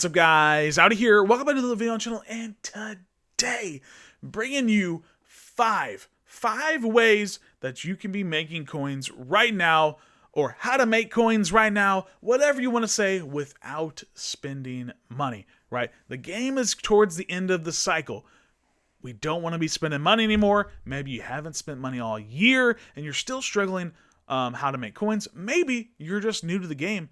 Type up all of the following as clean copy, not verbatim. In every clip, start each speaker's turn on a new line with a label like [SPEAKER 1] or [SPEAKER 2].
[SPEAKER 1] What's up, guys? Out of here. Welcome back to the video on the channel, and today bringing you five ways that you can be making coins right now, or how to make coins right now, whatever you want to say, without spending money. Right? The game is towards the end of the cycle. We don't want to be spending money anymore. Maybe you haven't spent money all year and you're still struggling how to make coins. Maybe you're just new to the game.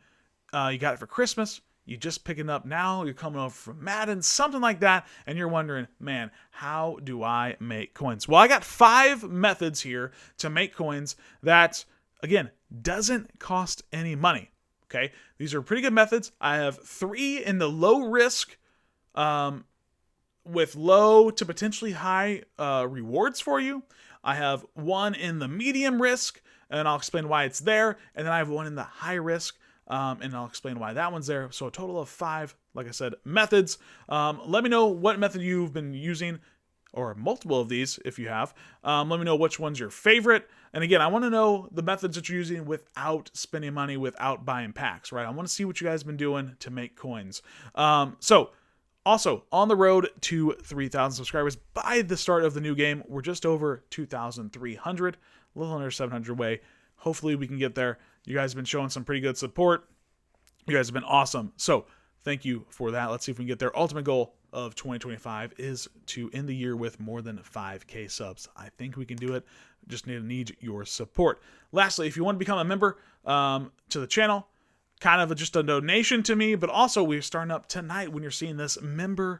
[SPEAKER 1] You got it for Christmas. You're just picking up now, you're coming over from Madden, something like that, and you're wondering, man, how do I make coins? Well, I got 5 methods here to make coins that, again, doesn't cost any money, okay? These are pretty good methods. I have 3 in the low risk, with low to potentially high rewards for you. I have 1 in the medium risk, and I'll explain why it's there, and then I have 1 in the high risk, and I'll explain why that one's there. So a total of 5, like I said, methods. Let me know what method you've been using, or multiple of these if you have. Let me know which one's your favorite. And again, I want to know the methods that you're using without spending money, without buying packs, right? I want to see what you guys have been doing to make coins. So also, on the road to 3,000 subscribers by the start of the new game. We're just over 2,300, a little under 700 away. Hopefully we can get there. You guys have been showing some pretty good support. You guys have been awesome. So thank you for that. Let's see if we can get there. Ultimate goal of 2025 is to end the year with more than 5K subs. I think we can do it. Just need your support. Lastly, if you want to become a member to the channel, kind of just a donation to me, but also we're starting up tonight when you're seeing this Members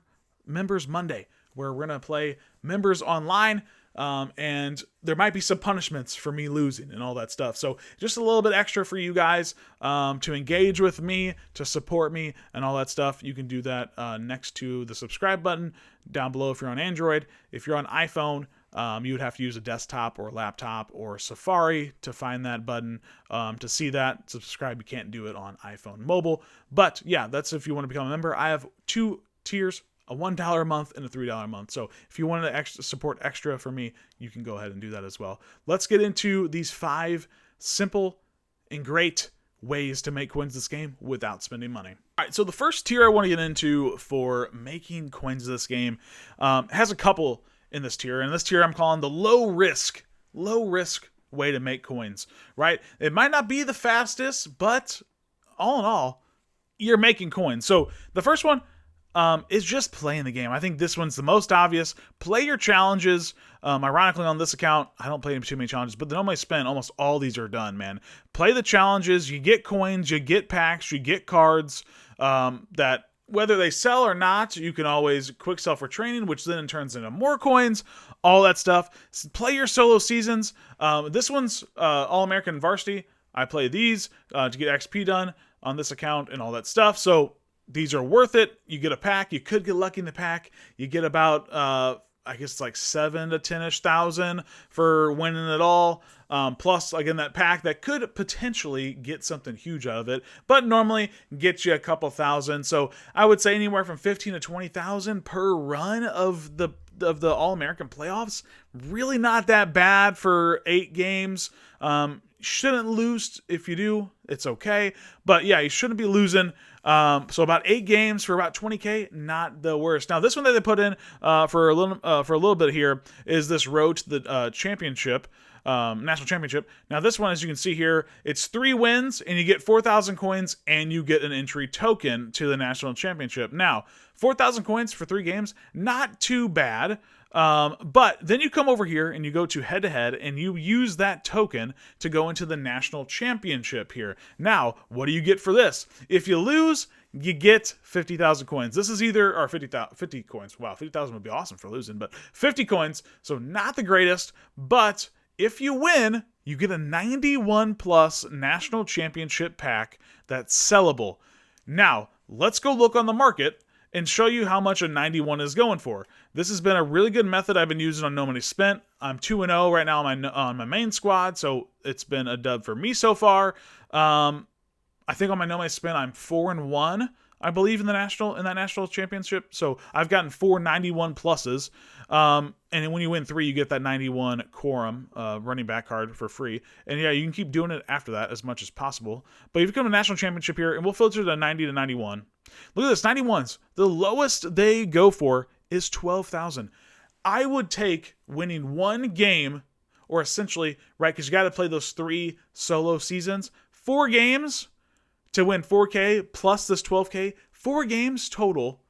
[SPEAKER 1] Monday, where we're going to play members online. And there might be some punishments for me losing and all that stuff. So just a little bit extra for you guys to engage with me, to support me, and all that stuff. You can do that next to the subscribe button down below if you're on Android. If you're on iPhone, you would have to use a desktop or a laptop or Safari to find that button to see that. Subscribe, you can't do it on iPhone mobile. But yeah, that's if you want to become a member. I have 2 tiers. A $1 a month and a $3 a month. So if you want to support extra for me, you can go ahead and do that as well. Let's get into these 5 simple and great ways to make coins this game without spending money. All right, so the first tier I want to get into for making coins this game has a couple in this tier. And this tier I'm calling the low risk way to make coins, right? It might not be the fastest, but all in all, you're making coins. So the first one, is just playing the game. I think this one's the most obvious. Play your challenges. Ironically, on this account, I don't play too many challenges, but the moment I spend, almost all these are done, man. Play the challenges. You get coins, you get packs, you get cards that whether they sell or not, you can always quick sell for training, which then turns into more coins, all that stuff. Play your solo seasons. This one's All-American Varsity. I play these to get XP done on this account and all that stuff. So these are worth it. You get a pack. You could get lucky in the pack. You get about, I guess it's like 7 to 10-ish thousand for winning it all. Plus, again, that pack that could potentially get something huge out of it, but normally gets you a couple thousand. So I would say anywhere from 15 to 20,000 per run of the All-American playoffs. Really not that bad for 8 games. Shouldn't lose. If you do, it's okay. But yeah, you shouldn't be losing. So about 8 games for about 20K, not the worst. Now this one that they put in for a little bit here is this road to the championship, national championship. Now this one, as you can see here, it's 3 wins and you get 4,000 coins and you get an entry token to the national championship. Now 4,000 coins for 3 games, not too bad. But then you come over here and you go to head-to-head and you use that token to go into the national championship here. Now, what do you get for this? If you lose, you get 50,000 coins. This is either, or 50 coins. Wow, 50,000 would be awesome for losing, but 50 coins, so not the greatest, but if you win, you get a 91 plus national championship pack that's sellable. Now, let's go look on the market and show you how much a 91 is going for. This has been a really good method I've been using on No Money Spent. I'm 2-0 right now on my main squad, so it's been a dub for me so far. I think on my No Money Spent, I'm 4-1, I believe, in that national championship. So I've gotten 4 91 pluses. And when you win 3, you get that 91 quorum running back card for free. And yeah, you can keep doing it after that as much as possible. But you've become a national championship here, and we'll filter to 90 to 91. Look at this, 91s. The lowest they go for is 12,000. I would take winning one game, or essentially, right, because you got to play those 3 solo seasons, 4 games to win 4K plus this 12K, 4 games total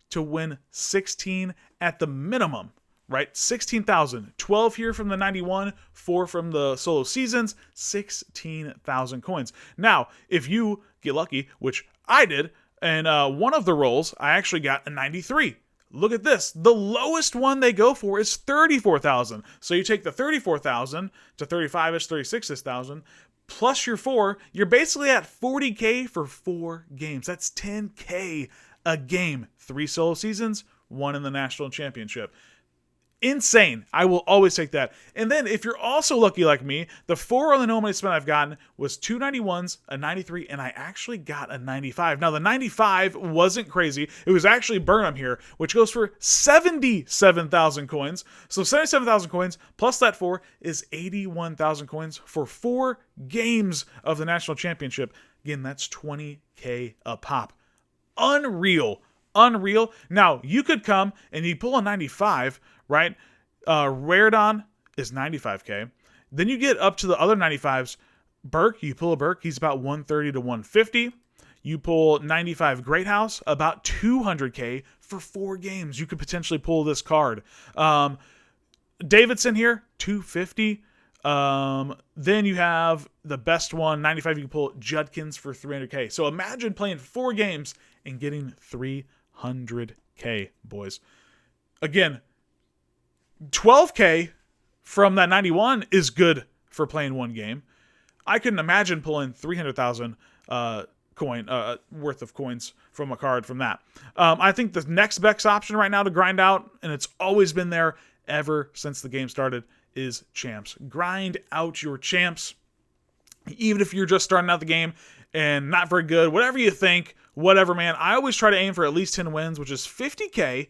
[SPEAKER 1] to win 16 at the minimum, right? 16,000. 12 here from the 91, 4 from the solo seasons, 16,000 coins. Now, if you get lucky, which I did, and one of the rolls, I actually got a 93. Look at this. The lowest one they go for is 34,000. So you take the 34,000 to 35-ish, 36,000, plus your 4, you're basically at 40K for 4 games. That's 10K a game. 3 solo seasons, 1 in the national championship. Insane. I will always take that. And then if you're also lucky like me, the 4 on the normally spent I've gotten was 2 91s, a 93, and I actually got a 95. Now the 95 wasn't crazy. It was actually Burnham here, which goes for 77,000 coins. So 77,000 coins plus that 4 is 81,000 coins for 4 games of the national championship. Again, that's 20K a pop. Unreal. Now, you could come and you pull a 95, right? Raredon is 95K. Then you get up to the other 95s. Burke, you pull a Burke, he's about 130 to 150. You pull 95 Great House, about 200K for 4 games. You could potentially pull this card. Davidson here, 250. Then you have the best one, 95, you can pull Judkins for 300K. So imagine playing 4 games and getting 300K, boys. Again, 12K from that 91 is good for playing 1 game. I couldn't imagine pulling 300,000 worth of coins from a card from that. I think the next best option right now to grind out, and it's always been there ever since the game started, is champs. Grind out your champs. Even if you're just starting out the game and not very good, whatever you think, whatever, man. I always try to aim for at least 10 wins, which is 50K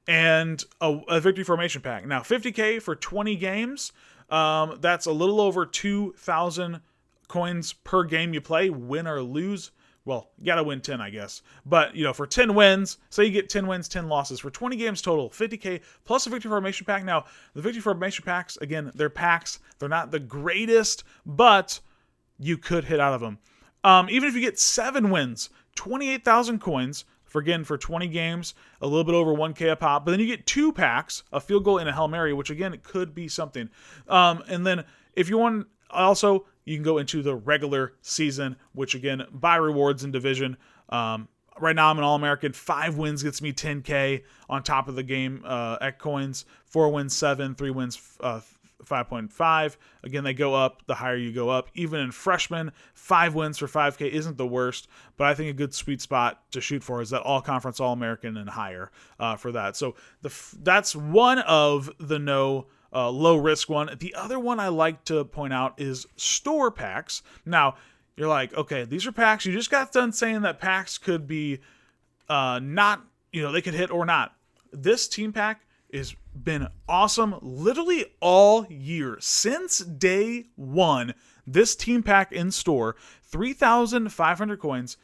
[SPEAKER 1] and a victory formation pack. Now, 50K for 20 games, that's a little over 2,000 coins per game you play, win or lose. Well, you got to win 10, I guess. But, for 10 wins, say you get 10 wins, 10 losses. For 20 games total, 50K plus a victory formation pack. Now, the victory formation packs, again, they're packs. They're not the greatest, but you could hit out of them. Even if you get 7 wins, 28,000 coins, for 20 games, a little bit over 1K a pop. But then you get 2 packs, a field goal and a Hail Mary, which, again, it could be something. And then if you want, also, you can go into the regular season, which, again, buy rewards in division. Right now I'm an All-American. 5 wins gets me 10K on top of the game at coins. 4 wins, 7. 3 wins, 5.5. Again, they go up the higher you go up. Even in freshmen, 5 wins for 5K isn't the worst, but I think a good sweet spot to shoot for is that all-conference, all-American, and higher for that. So that's one of the low-risk one. The other one I like to point out is store packs. Now, you're like, okay, these are packs. You just got done saying that packs could be not, they could hit or not. This team pack has been awesome literally all year. Since day 1, this team pack in store, 3,500 coins,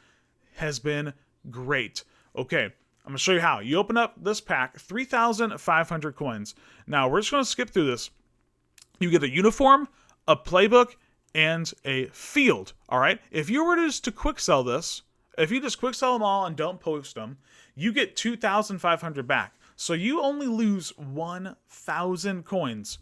[SPEAKER 1] has been great. Okay, I'm going to show you how. You open up this pack, 3,500 coins. Now, we're just going to skip through this. You get a uniform, a playbook, and a field, all right? If you were just to quick sell this, if you just quick sell them all and don't post them, you get 2,500 back. So you only lose 1,000 coins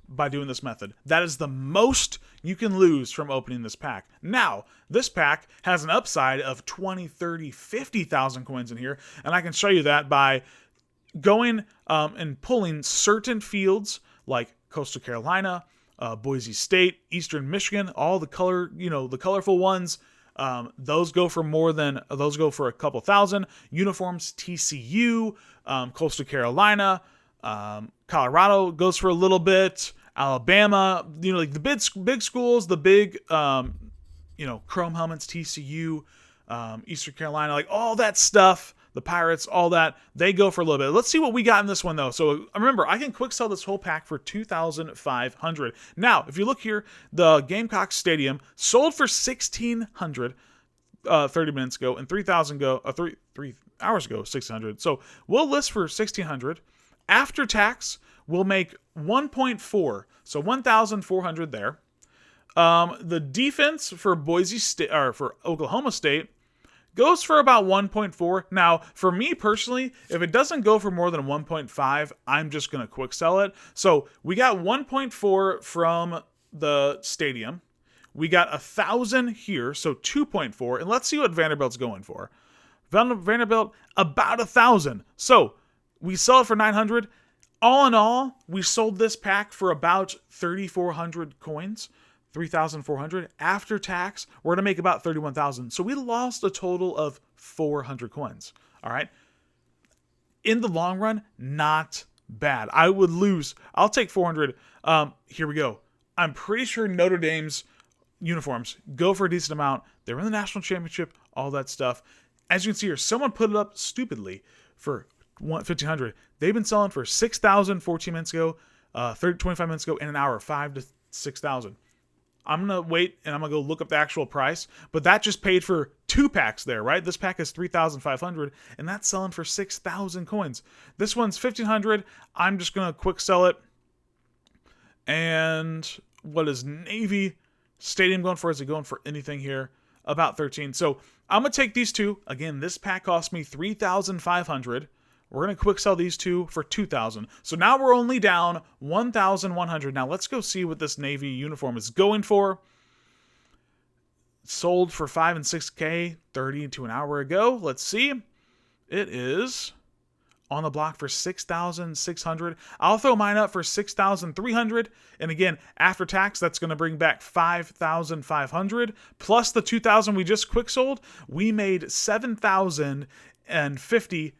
[SPEAKER 1] by doing this method. That is the most you can lose from opening this pack. Now, this pack has an upside of 20, 30, 50,000 coins in here, and I can show you that by going and pulling certain fields like Coastal Carolina, Boise State, Eastern Michigan, all the colorful ones. Those go for a couple thousand. Uniforms, TCU, Coastal Carolina, Colorado goes for a little bit. Alabama, like the big schools, the big, chrome helmets, TCU, Eastern Carolina, like all that stuff. The Pirates, all that, they go for a little bit. Let's see what we got in this one, though. So remember, I can quick sell this whole pack for 2,500. Now, if you look here, the Gamecock Stadium sold for 1,600. 30 minutes ago, and 3,000 go 3 hours ago 1,600. So we'll list for 1,600. After tax, we'll make 1.4, so 1,400 there. The defense for Boise State or for Oklahoma State goes for about 1.4. Now, for me personally, if it doesn't go for more than 1.5, I'm just going to quick sell it. So we got 1.4 from the stadium. We got 1,000 here, so 2.4. And let's see what Vanderbilt's going for. Vanderbilt, about 1,000. So we sell it for 900. All in all, we sold this pack for about 3,400 coins. 3,400. After tax, we're going to make about 31,000. So we lost a total of 400 coins. All right. In the long run, not bad. I would lose. I'll take 400. Here we go. I'm pretty sure Notre Dame's uniforms go for a decent amount. They're in the national championship, all that stuff. As you can see here, someone put it up stupidly for 1,500. They've been selling for 6,000 14 minutes ago, 25 minutes ago, in an hour, 5 to 6,000. I'm going to wait and I'm going to go look up the actual price, but that just paid for 2 packs there, right? This pack is 3,500 and that's selling for 6,000 coins. This one's 1,500. I'm just going to quick sell it. And what is Navy Stadium going for? Is it going for anything here? About 13. So I'm going to take these 2. Again, this pack cost me 3,500. We're going to quick sell these 2 for 2,000. So now we're only down 1,100. Now let's go see what this Navy uniform is going for. Sold for 5 and 6K 30 to an hour ago. Let's see. It is on the block for 6,600. I'll throw mine up for 6,300. And again, after tax, that's going to bring back 5,500. Plus the 2,000 we just quick sold. We made 7,050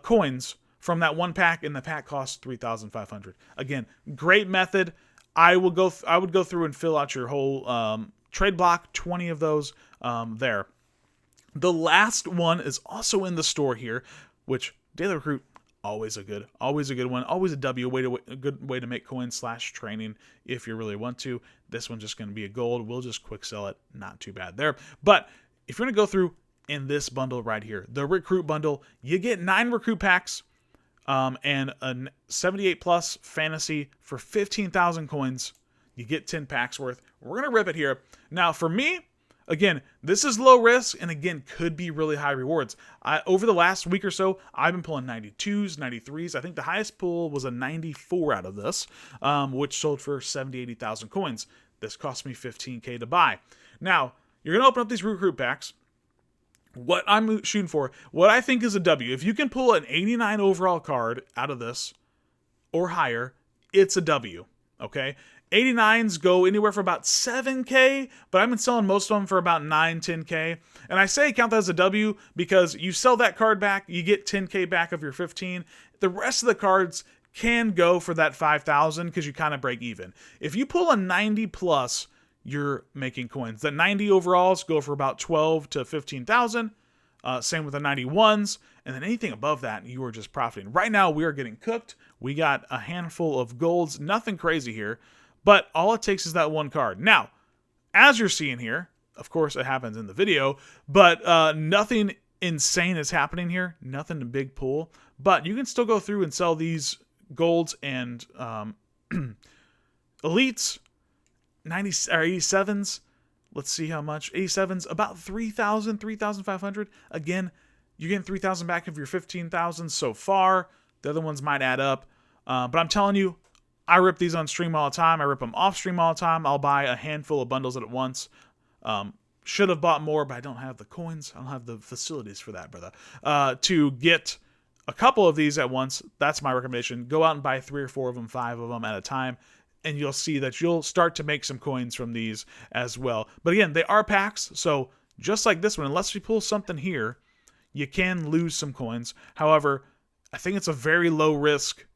[SPEAKER 1] coins from that one pack, and the pack costs 3,500. Again, great method. I would go through and fill out your whole trade block, 20 of those there. The last one is also in the store here, which Daily Recruit, always a good one, always a W, a good way to make coins / training if you really want to. This one's just going to be a gold. We'll just quick sell it. Not too bad there. But if you're going to go through in this bundle right here, the Recruit bundle, you get 9 recruit packs and a 78 plus fantasy for 15,000 coins. You get 10 packs worth. We're going to rip it here. Now, for me, again, this is low risk and again, could be really high rewards. Over the last week or so, I've been pulling 92s, 93s. I think the highest pull was a 94 out of this, which sold for 70, 80,000 coins. This cost me 15K to buy. Now, you're going to open up these recruit packs. What I'm shooting for, what I think is a W. If you can pull an 89 overall card out of this or higher, it's a W, okay? 89s go anywhere for about 7K, but I've been selling most of them for about 9, 10K. And I say count that as a W because you sell that card back, you get 10K back of your 15. The rest of the cards can go for that 5,000 because you kind of break even. If you pull a 90 plus, you're making coins. The 90 overalls go for about 12 to 15,000. Same with the 91s. And then anything above that, you are just profiting. Right now, we are getting cooked. We got a handful of golds. Nothing crazy here. But all it takes is that one card. Now, as you're seeing here, of course, it happens in the video, but nothing insane is happening here. Nothing to big pull. But you can still go through and sell these golds and elites. 90 or 87s, let's see how much. 87s, about 3,000, 3,500. Again, you're getting 3,000 back of your 15,000 so far. The other ones might add up. But I'm telling you, I rip these on stream all the time. I rip them off stream all the time. I'll buy a handful of bundles at once. Should have bought more, but I don't have the coins. I don't have the facilities for that, brother. To get a couple of these at once, that's my recommendation. Go out and buy 3 or 4 of them, 5 of them at a time. And you'll see that you'll start to make some coins from these as well. But again, they are packs, so just like this one, unless you pull something here, you can lose some coins. However, I think it's a very low risk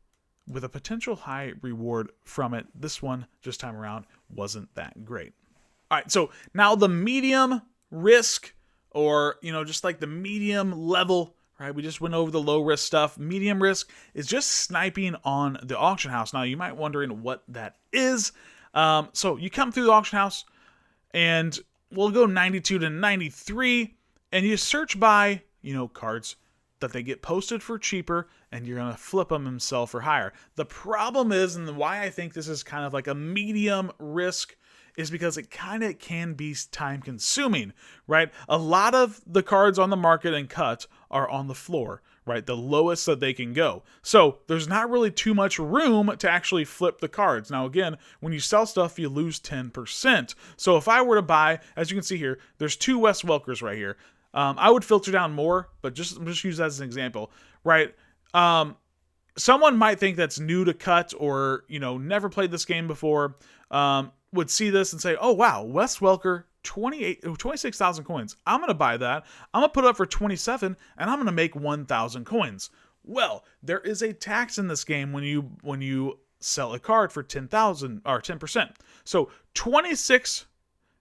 [SPEAKER 1] with a potential high reward from it. This one, this time around, wasn't that great. All right, so now the medium risk, or, just like the medium level, right? We just went over the low risk stuff. Medium risk is just sniping on the auction house. Now, you might wondering what that is. So you come through the auction house and we'll go 92 to 93, and you search by, cards that they get posted for cheaper, and you're going to flip them and sell for higher. The problem is, and why I think this is kind of like a medium risk, is because it kind of can be time consuming, right? A lot of the cards on the market and cut are on the floor, right? The lowest that they can go. So there's not really too much room to actually flip the cards. Now, again, when you sell stuff, you lose 10%. So if I were to buy, as you can see here, there's 2 Wes Welkers right here. I would filter down more, but just use that as an example, right? Someone might think that's new to cut or, never played this game before, would see this and say, oh, wow, Wes Welker, 26,000 coins. I'm going to buy that. I'm going to put it up for 27, and I'm going to make 1,000 coins. Well, there is a tax in this game when you sell a card for 10,000 or 10%. So 26.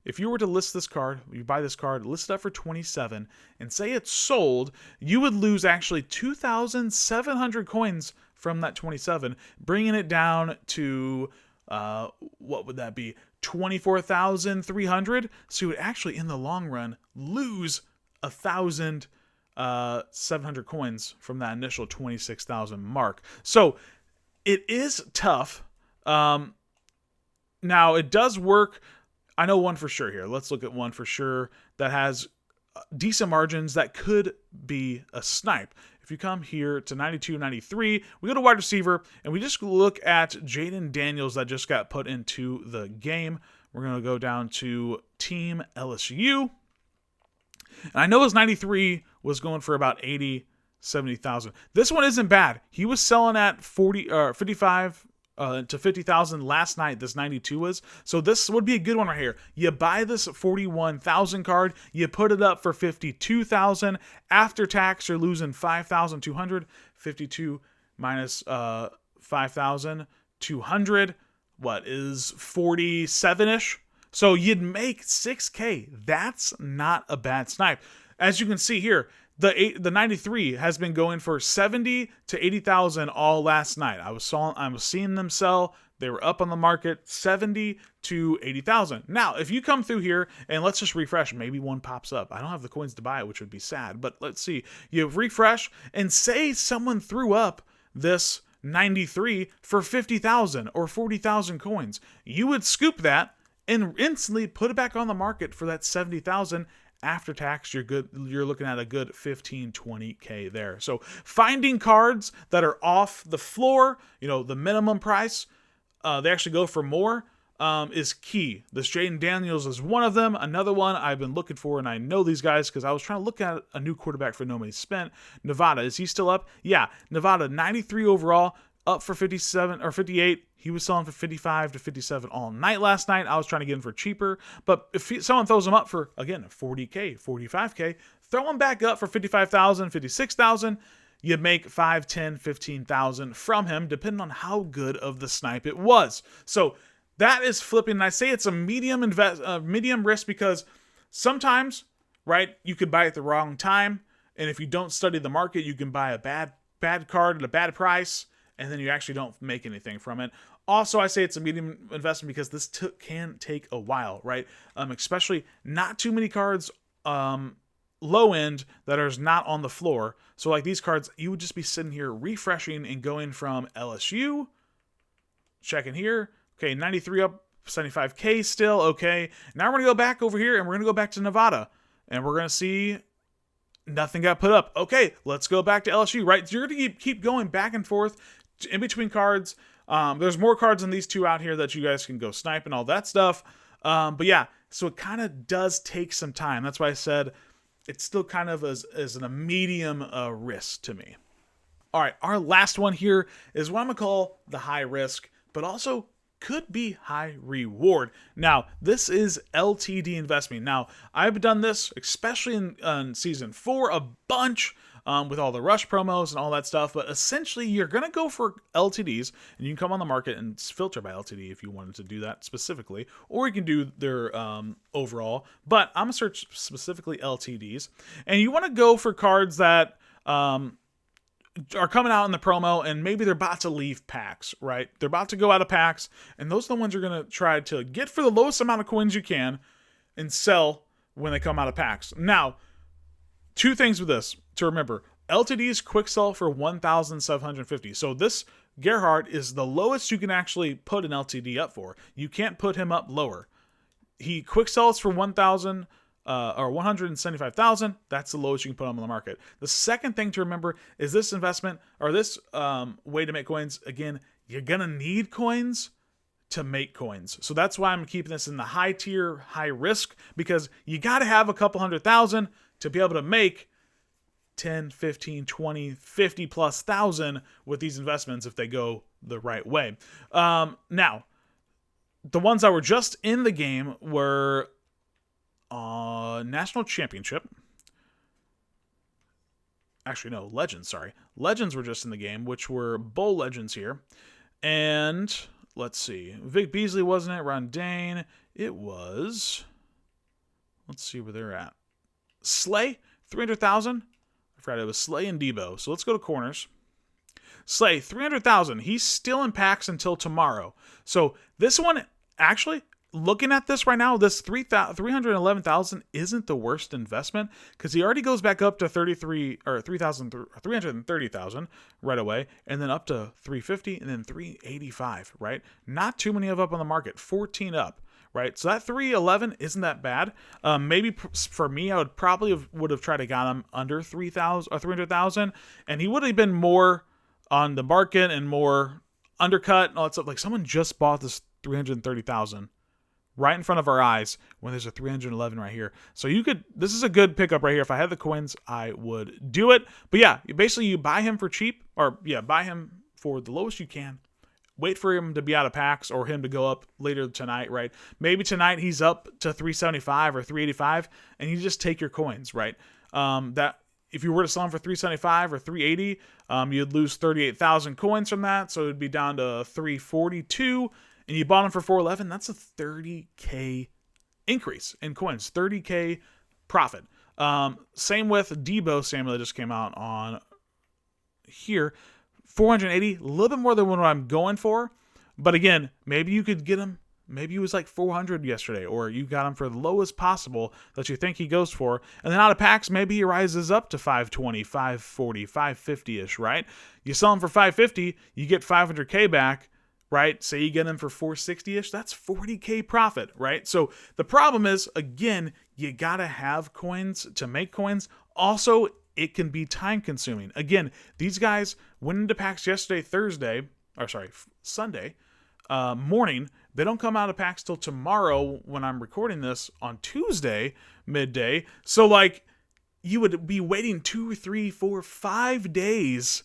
[SPEAKER 1] If you were to list this card, you buy this card, list it up for 27, and say it's sold, you would lose actually 2,700 coins from that 27, bringing it down to, what would that be, 24,300? So you would actually, in the long run, lose 1,700 coins from that initial 26,000 mark. So it is tough. Now, it does work. I know one for sure here. Let's look at one for sure that has decent margins that could be a snipe. If you come here to 92, 93, we go to wide receiver, and we just look at Jaden Daniels that just got put into the game. We're going to go down to Team LSU. And I know his 93 was going for about 80, 70,000. This one isn't bad. He was selling at 55 to 50,000 last night. This 92 was. So this would be a good one right here. You buy this 41,000 card, you put it up for 52,000. After tax, you're losing 5,200. 52 minus 5,200. What is 47-ish? So you'd make 6K. That's not a bad snipe. As you can see here, the 93 has been going for 70 to 80,000 all last night. I was seeing them sell. They were up on the market 70 to 80,000. Now, if you come through here and let's just refresh, maybe one pops up. I don't have the coins to buy it, which would be sad, but let's see. You refresh and say someone threw up this 93 for 50,000 or 40,000 coins. You would scoop that and instantly put it back on the market for that 70,000. After tax, you're good. You're looking at a good 15, 20K there. So finding cards that are off the floor, the minimum price, they actually go for more, is key. This Jaden Daniels is one of them. Another one I've been looking for, and I know these guys because I was trying to look at a new quarterback for No Money Spent. Nevada, is he still up? Yeah, Nevada, 93 overall, up for 57 or 58. He was selling for 55 to 57 all night last night. I was trying to get him for cheaper. But if someone throws him up for, again, 40K, 45K, throw him back up for 55,000, 56,000, you make 5, 10, 15,000 from him, depending on how good of the snipe it was. So that is flipping. And I say it's a medium risk because sometimes, right, you could buy at the wrong time. And if you don't study the market, you can buy a bad card at a bad price, and then you actually don't make anything from it. Also, I say it's a medium investment because this can take a while, right? Especially not too many cards low end that are not on the floor. So like these cards, you would just be sitting here refreshing and going from LSU, checking here. Okay, 93 up, 75K still. Okay, now we're going to go back over here and we're going to go back to Nevada. And we're going to see nothing got put up. Okay, let's go back to LSU, right? So you're going to keep going back and forth in between cards. There's more cards than these two out here that you guys can go snipe and all that stuff. But yeah, so it kind of does take some time. That's why I said it's still kind of as a medium risk to me. All right, our last one here is what I'm going to call the high risk, but also could be high reward. Now, this is LTD investing. Now, I've done this, especially in season 4, a bunch with all the rush promos and all that stuff. But essentially, you're going to go for LTDs, and you can come on the market and filter by LTD if you wanted to do that specifically, or you can do their overall. But I'm going to search specifically LTDs, and you want to go for cards that are coming out in the promo, and maybe they're about to leave packs, right? They're about to go out of packs, and those are the ones you're going to try to get for the lowest amount of coins you can, and sell when they come out of packs. Now, two things with this to remember. LTD's quick sell for 1,750. So this Gerhard is the lowest you can actually put an LTD up for. You can't put him up lower. He quick sells for 1,000 or 175,000. That's the lowest you can put him on the market. The second thing to remember is this investment or this way to make coins. Again, you're gonna need coins to make coins. So that's why I'm keeping this in the high tier, high risk, because you got to have a couple 100,000 to be able to make 10, 15, 20, 50 plus thousand with these investments if they go the right way. Now, the ones that were just in the game were National Championship. Actually, no, Legends, sorry. Legends were just in the game, which were Bowl Legends here. And let's see. Vic Beasley wasn't it? Ron Dane. It was. Let's see where they're at. Slay, 300,000. I forgot it was Slay and Debo. So let's go to corners. Slay, 300,000. He's still in packs until tomorrow. So this one, actually, looking at this right now, this 311,000 isn't the worst investment because he already goes back up to 330,000 right away, and then up to 350 and then 385, right? Not too many up on the market, 14 up, right? So that 311 isn't that bad. Maybe for me, I would probably would have tried to got him under 3,000 or 300,000, and he would have been more on the market and more undercut and all that stuff. Like someone just bought this 330,000. Right in front of our eyes when there's a 311 right here. So this is a good pickup right here. If I had the coins, I would do it. But yeah, basically you buy him for cheap, or yeah, buy him for the lowest you can. Wait for him to be out of packs or him to go up later tonight, right? Maybe tonight he's up to 375 or 385 and you just take your coins, right? That if you were to sell him for 375 or 380, you'd lose 38,000 coins from that. So it'd be down to 342. And you bought him for 411, that's a 30K increase in coins, 30K profit. Same with Debo Samuel that just came out on here, 480, a little bit more than what I'm going for. But again, maybe you could get him, maybe he was like 400 yesterday, or you got him for the lowest possible that you think he goes for. And then out of packs, maybe he rises up to 520, 540, 550-ish, right? You sell him for 550, you get 500K back. Right? Say you get them for 460-ish, that's 40K profit, right? So the problem is, again, you gotta have coins to make coins. Also, it can be time consuming. Again, these guys went into packs yesterday, Sunday morning. They don't come out of packs till tomorrow when I'm recording this on Tuesday, midday. So like, you would be waiting 2, 3, 4, 5 days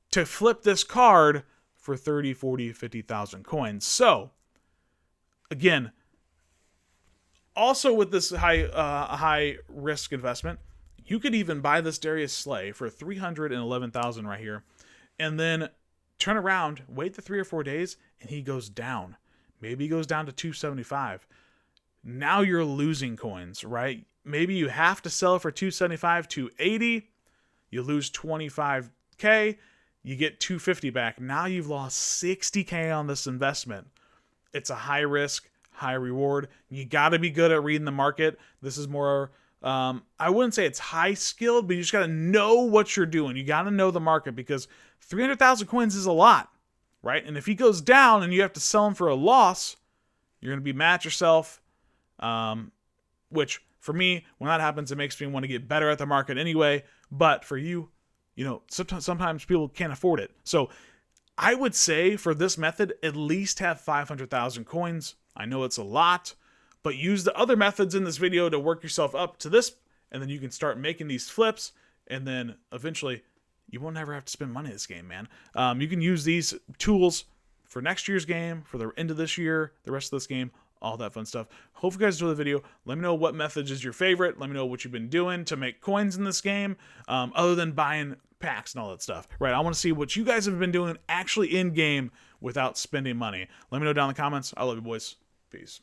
[SPEAKER 1] to flip this card for 30, 40, 50,000 coins. So, again, also with this high risk investment, you could even buy this Darius Slay for 311,000 right here, and then turn around, wait the 3 or 4 days, and he goes down. Maybe he goes down to 275. Now you're losing coins, right? Maybe you have to sell for 275, 280. You lose 25K. You get 250 back. Now you've lost 60K on this investment. It's a high risk, high reward. You got to be good at reading the market. This is more, I wouldn't say it's high skilled, but you just got to know what you're doing. You got to know the market because 300,000 coins is a lot, right? And if he goes down and you have to sell him for a loss, you're going to be mad at yourself, which for me, when that happens, it makes me want to get better at the market anyway. But for you, you know, sometimes people can't afford it. So I would say for this method, at least have 500,000 coins. I know it's a lot, but use the other methods in this video to work yourself up to this, and then you can start making these flips, and then eventually you won't ever have to spend money in this game, man. You can use these tools for next year's game, for the end of this year, the rest of this game, all that fun stuff. Hope you guys enjoy the video. Let me know what method is your favorite. Let me know what you've been doing to make coins in this game, other than buying packs and all that stuff, right? I want to see what you guys have been doing actually in game without spending money. Let me know down in the comments. I love you, boys. Peace.